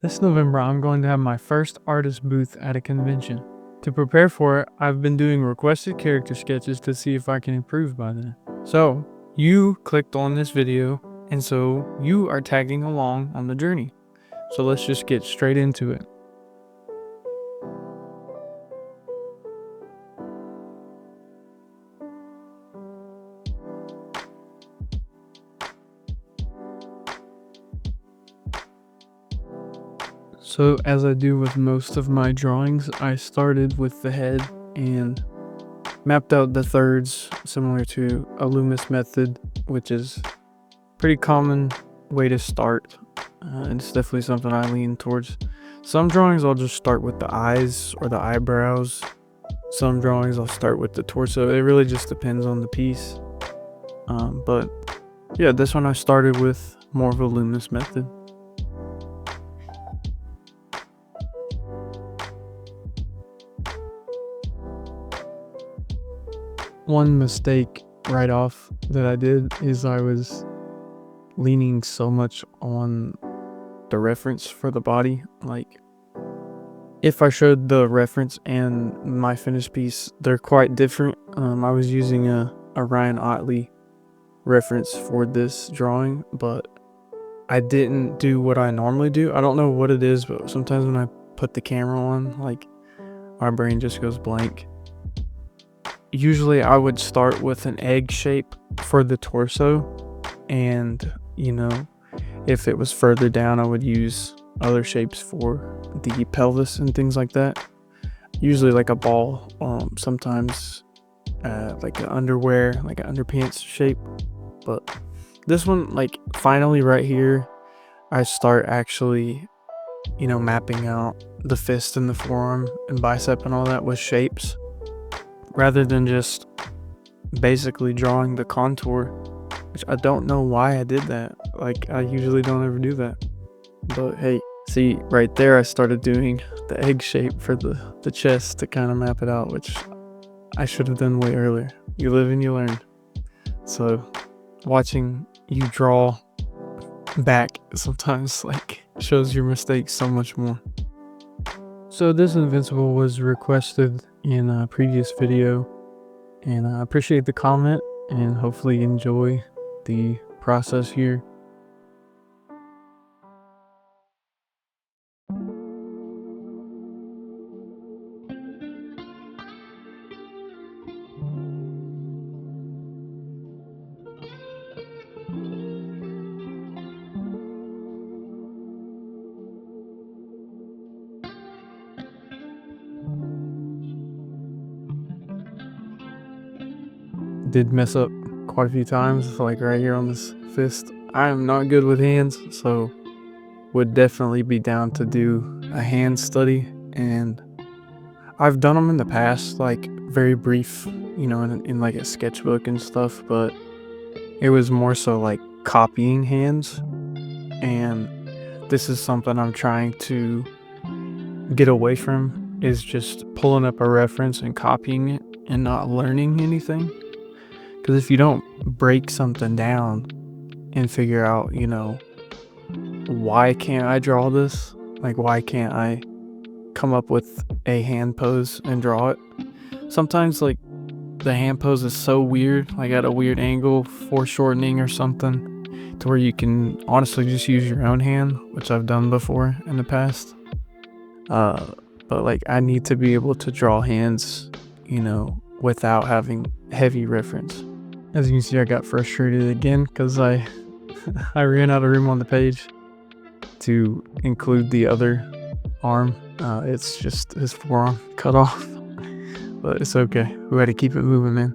This November, I'm going to have my first artist booth at a convention. To prepare for it, I've been doing requested character sketches to see if I can improve by then. So, you clicked on this video, and so you are tagging along on the journey. So let's just get straight into it. So as I do with most of my drawings, I started with the head and mapped out the thirds similar to a Loomis method, which is pretty common way to start. And it's definitely something I lean towards. Some drawings I'll just start with the eyes or the eyebrows. Some drawings I'll start with the torso. It really just depends on the piece. But yeah, this one I started with more of a Loomis method. One mistake right off that I did is I was leaning so much on the reference for the body. Like, if I showed the reference and my finished piece, they're quite different. I was using a Ryan Otley reference for this drawing, but I didn't do what I normally do. I don't know what it is, but sometimes when I put the camera on, like, my brain just goes blank. Usually I would start with an egg shape for the torso, and if it was further down, I would use other shapes for the pelvis and things like that. Usually like a ball, sometimes like an underwear, like an underpants shape. But this one, like, finally right here, I start actually, mapping out the fist and the forearm and bicep and all that with shapes, rather than just basically drawing the contour, which I don't know why I did that. Like, I usually don't ever do that. But hey, see right there, I started doing the egg shape for the chest to kind of map it out, which I should have done way earlier. You live and you learn. So watching you draw back sometimes like shows your mistakes so much more. So this Invincible was requested in a previous video, and I appreciate the comment and hopefully enjoy the process here. Did mess up quite a few times, like right here on this fist. I am not good with hands, so would definitely be down to do a hand study. And I've done them in the past, like very brief, in like a sketchbook and stuff, but it was more so like copying hands. And this is something I'm trying to get away from, is just pulling up a reference and copying it and not learning anything. Because if you don't break something down and figure out, why can't I draw this? Like, why can't I come up with a hand pose and draw it? Sometimes, like, the hand pose is so weird, like at a weird angle, foreshortening or something, to where you can honestly just use your own hand, which I've done before in the past. But like, I need to be able to draw hands, without having heavy reference. As you can see, I got frustrated again because I ran out of room on the page to include the other arm. It's just his forearm cut off, but it's okay. We had to keep it moving, man.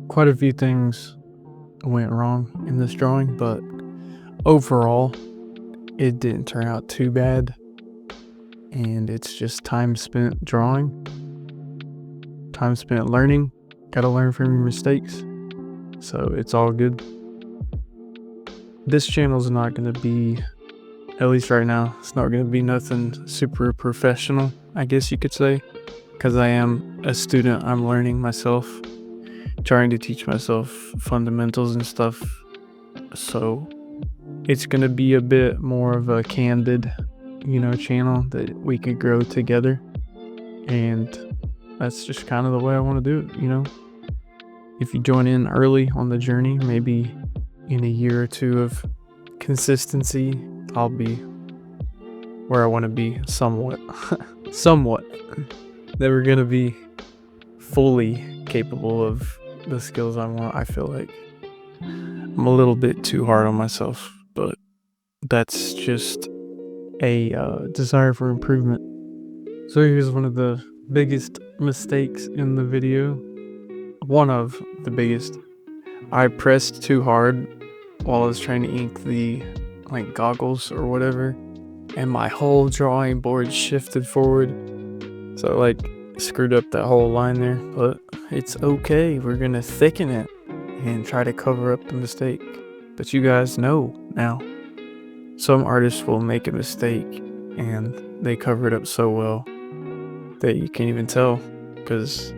Quite a few things went wrong in this drawing, but overall, it didn't turn out too bad. And it's just time spent drawing, time spent learning. Gotta learn from your mistakes, so it's all good. This channel's not gonna be, at least right now, it's not gonna be nothing super professional, I guess you could say, because I am a student. I'm learning myself, trying to teach myself fundamentals and stuff. So it's gonna be a bit more of a candid, channel that we could grow together. And that's just kind of the way I want to do it. If you join in early on the journey, maybe in a year or two of consistency, I'll be where I want to be somewhat. Somewhat. Never gonna be fully capable of the skills I want. I feel like I'm a little bit too hard on myself, but that's just a desire for improvement. So here's one of the biggest mistakes in the video. One of the biggest. I pressed too hard while I was trying to ink the goggles or whatever, and my whole drawing board shifted forward, so screwed up that whole line there. But it's okay, we're gonna thicken it and try to cover up the mistake. But you guys know now, some artists will make a mistake and they cover it up so well that you can't even tell, because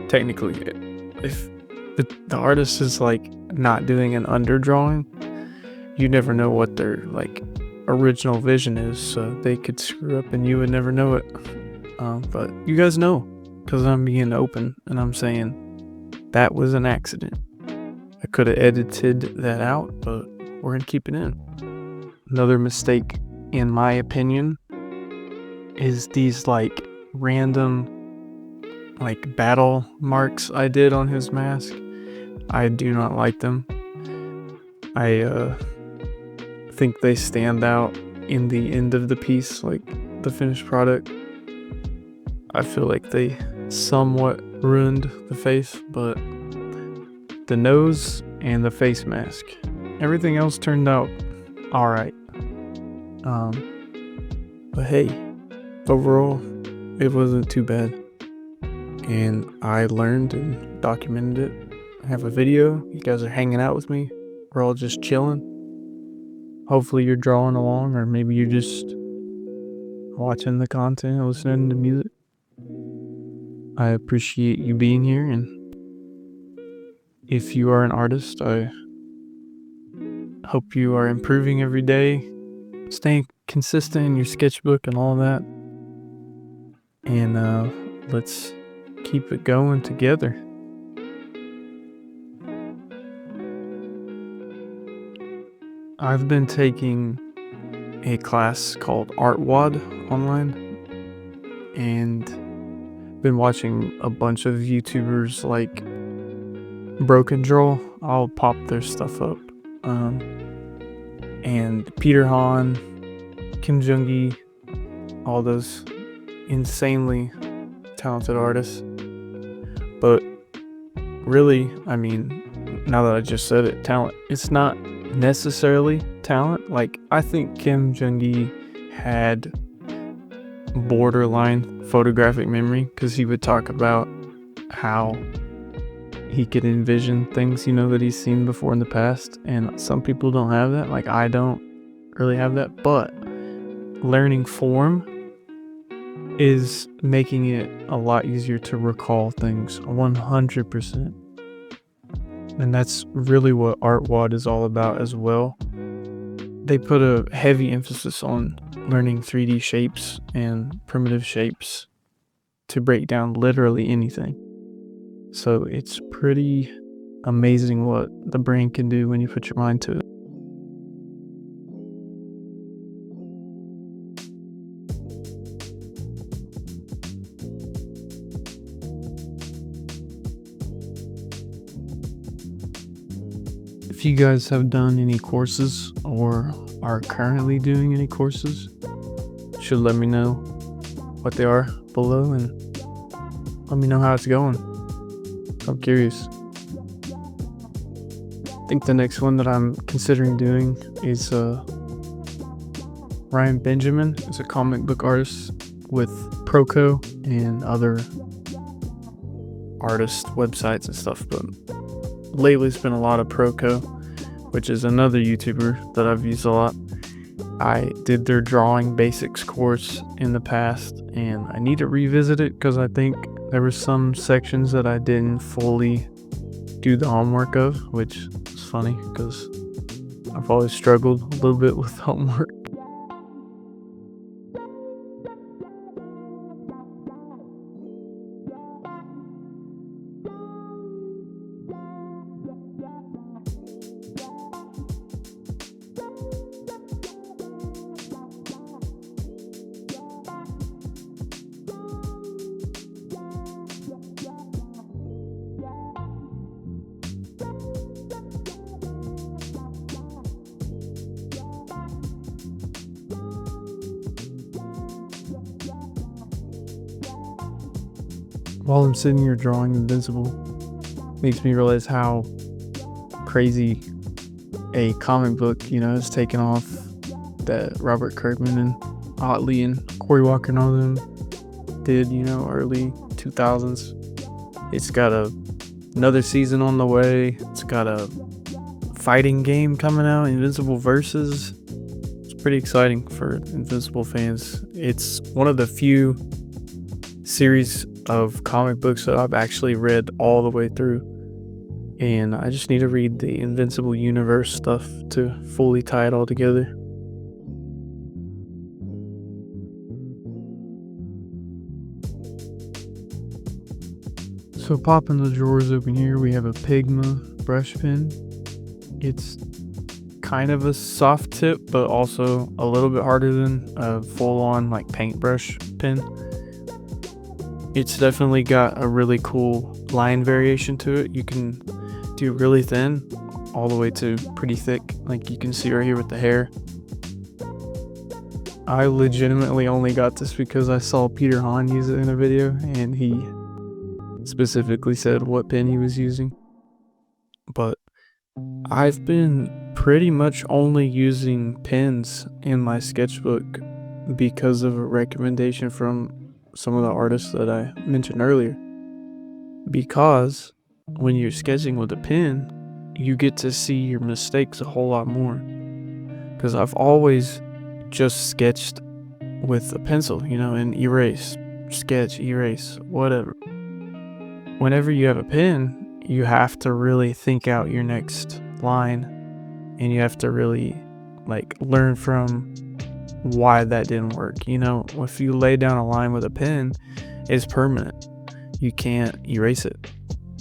technically if the artist is not doing an underdrawing, you never know what their original vision is, so they could screw up and you would never know it. But you guys know, because I'm being open and I'm saying that was an accident. I could have edited that out, but we're gonna keep it in. Another mistake, in my opinion, is these random battle marks I did on his mask. I do not like them. I think they stand out in the end of the piece, the finished product. I feel like they somewhat ruined the face, but the nose and the face mask, everything else turned out alright. But hey, overall, it wasn't too bad. And I learned and documented it. I have a video. You guys are hanging out with me. We're all just chilling. Hopefully you're drawing along, or maybe you're just watching the content, listening to music. I appreciate you being here, and if you are an artist, I hope you are improving every day, staying consistent in your sketchbook and all that. And let's keep it going together. I've been taking a class called ArtWad online, and been watching a bunch of YouTubers like Broken Draw. I'll pop their stuff up. And Peter Han, Kim Jung-gi, all those insanely talented artists. But really, I mean, now that I just said it, talent, it's not necessarily talent. I think Kim Jung-gi had borderline photographic memory, because he would talk about how he could envision things, that he's seen before in the past. And some people don't have that. I don't really have that, but learning form is making it a lot easier to recall things 100%. And that's really what ArtWad is all about as well. They put a heavy emphasis on learning 3D shapes and primitive shapes to break down literally anything. So it's pretty amazing what the brain can do when you put your mind to it. If you guys have done any courses or are currently doing any courses, you should let me know what they are below and let me know how it's going. I'm curious. I think the next one that I'm considering doing is Ryan Benjamin is a comic book artist with Proco and other artist websites and stuff, but lately it's been a lot of Proco, which is another YouTuber that I've used a lot. I did their drawing basics course in the past, and I need to revisit it because I think there were some sections that I didn't fully do the homework of, which is funny because I've always struggled a little bit with homework. While I'm sitting here drawing Invincible, makes me realize how crazy a comic book, has taken off that Robert Kirkman and Otley and Cory Walker and all of them did, early 2000s. It's got another season on the way. It's got a fighting game coming out, Invincible Versus. It's pretty exciting for Invincible fans. It's one of the few series of comic books that I've actually read all the way through, and I just need to read the Invincible Universe stuff to fully tie it all together. So popping the drawers open here, we have a Pigma brush pen. It's kind of a soft tip, but also a little bit harder than a full-on like paintbrush pen. It's definitely got a really cool line variation to it. You can do really thin all the way to pretty thick, like you can see right here with the hair. I legitimately only got this because I saw Peter Hahn use it in a video, and he specifically said what pen he was using. But I've been pretty much only using pens in my sketchbook because of a recommendation from some of the artists that I mentioned earlier. Because when you're sketching with a pen, you get to see your mistakes a whole lot more. Because I've always just sketched with a pencil, and erase, sketch, erase, whatever. Whenever you have a pen, you have to really think out your next line, and you have to really learn from why that didn't work. If you lay down a line with a pen, it's permanent. You can't erase it.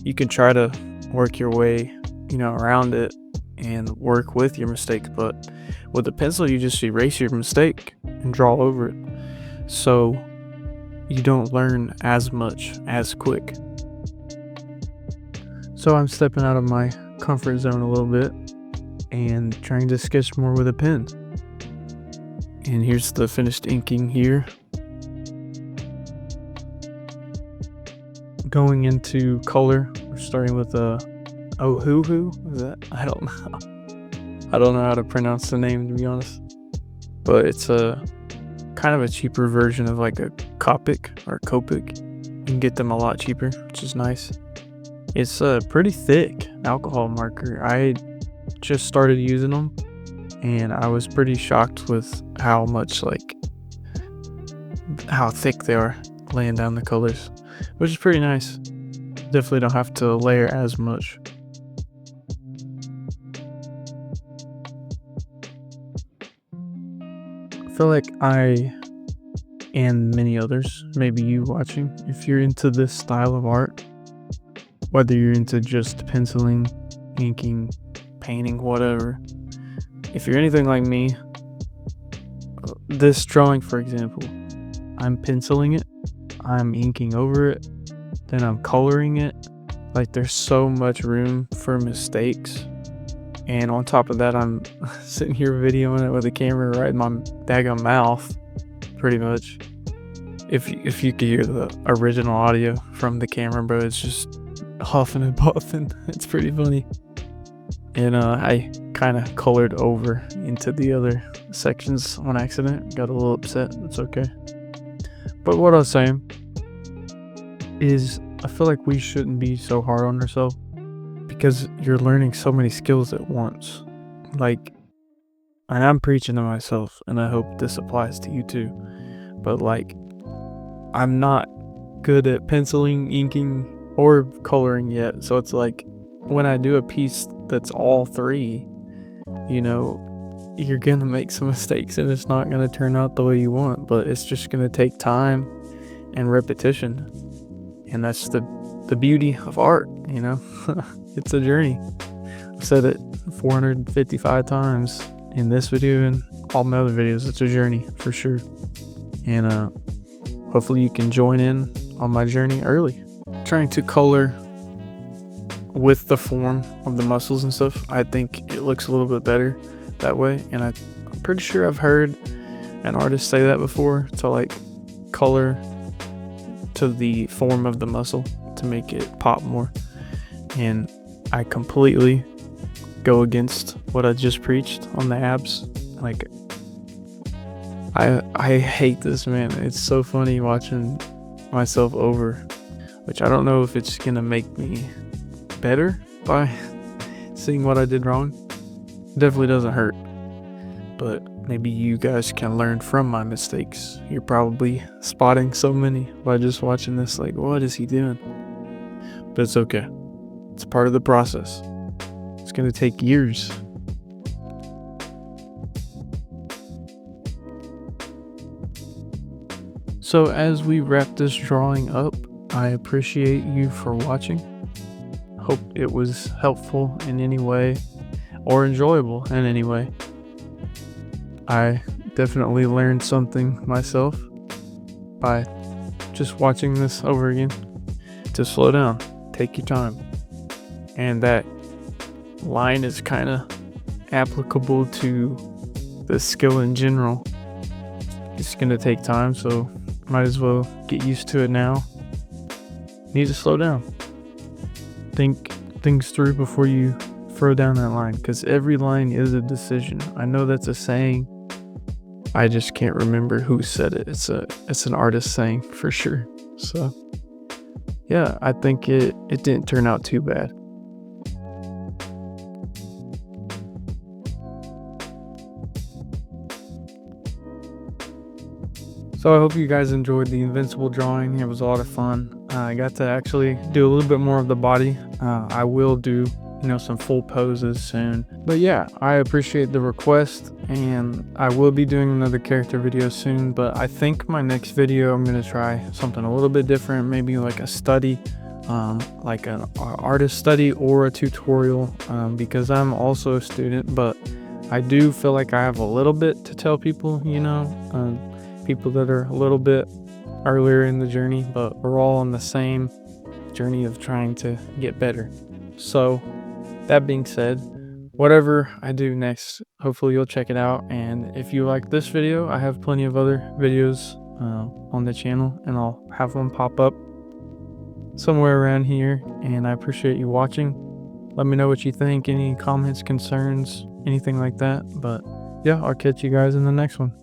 You can try to work your way, around it and work with your mistakes, but with a pencil, you just erase your mistake and draw over it. So you don't learn as much as quick. So I'm stepping out of my comfort zone a little bit and trying to sketch more with a pen. And here's the finished inking here. Going into color, we're starting with a Ohuhu. Is that? I don't know. I don't know how to pronounce the name, to be honest. But it's a kind of a cheaper version of like a Copic or Copic. You can get them a lot cheaper, which is nice. It's a pretty thick alcohol marker. I just started using them, and I was pretty shocked with how much how thick they are laying down the colors, which is pretty nice. Definitely don't have to layer as much. I feel like I, and many others, maybe you watching, if you're into this style of art, whether you're into just penciling, inking, painting, whatever, if you're anything like me, this drawing, for example, I'm penciling it, I'm inking over it, then I'm coloring it. There's so much room for mistakes. And on top of that, I'm sitting here videoing it with a camera right in my daggone mouth, pretty much. If you could hear the original audio from the camera, bro, it's just huffing and puffing. It's pretty funny. And I kind of colored over into the other sections on accident. Got a little upset. It's okay. But what I was saying is, I feel like we shouldn't be so hard on ourselves, because you're learning so many skills at once. And I'm preaching to myself, and I hope this applies to you too. But I'm not good at penciling, inking, or coloring yet. So it's when I do a piece that's all three, you know, you're gonna make some mistakes and it's not gonna turn out the way you want, but it's just gonna take time and repetition. And that's the beauty of art, you know. It's a journey. I've said it 455 times in this video and all my other videos. It's a journey for sure. And hopefully you can join in on my journey early. Trying to color with the form of the muscles and stuff, I think it looks a little bit better that way. And I'm pretty sure I've heard an artist say that before, to like color to the form of the muscle to make it pop more. And I completely go against what I just preached on the abs. Like, I hate this, man. It's so funny watching myself over, which I don't know if it's gonna make me better by seeing what I did wrong. It definitely doesn't hurt, but maybe you guys can learn from my mistakes. You're probably spotting so many by just watching this, like, what is he doing? But it's okay. It's part of the process. It's gonna take years. So as we wrap this drawing up, I appreciate you for watching. Hope it was helpful in any way or enjoyable in any way. I definitely learned something myself by just watching this over again. To slow down, take your time. And that line is kind of applicable to the skill in general. It's going to take time, so might as well get used to it now. Need to slow down. Think things through before you throw down that line, because every line is a decision. I know that's a saying. I just can't remember who said it. It's an artist saying for sure. So yeah, I think it didn't turn out too bad. So I hope you guys enjoyed the Invincible drawing. It was a lot of fun. I got to actually do a little bit more of the body. I will do, some full poses soon. But yeah, I appreciate the request, and I will be doing another character video soon. But I think my next video, I'm going to try something a little bit different, maybe like a study, like an artist study or a tutorial, because I'm also a student, but I do feel like I have a little bit to tell people, people that are a little bit earlier in the journey, but we're all on the same journey of trying to get better. So that being said, whatever I do next, hopefully you'll check it out. And if you like this video, I have plenty of other videos on the channel, and I'll have one pop up somewhere around here. And I appreciate you watching. Let me know what you think, any comments, concerns, anything like that. But yeah, I'll catch you guys in the next one.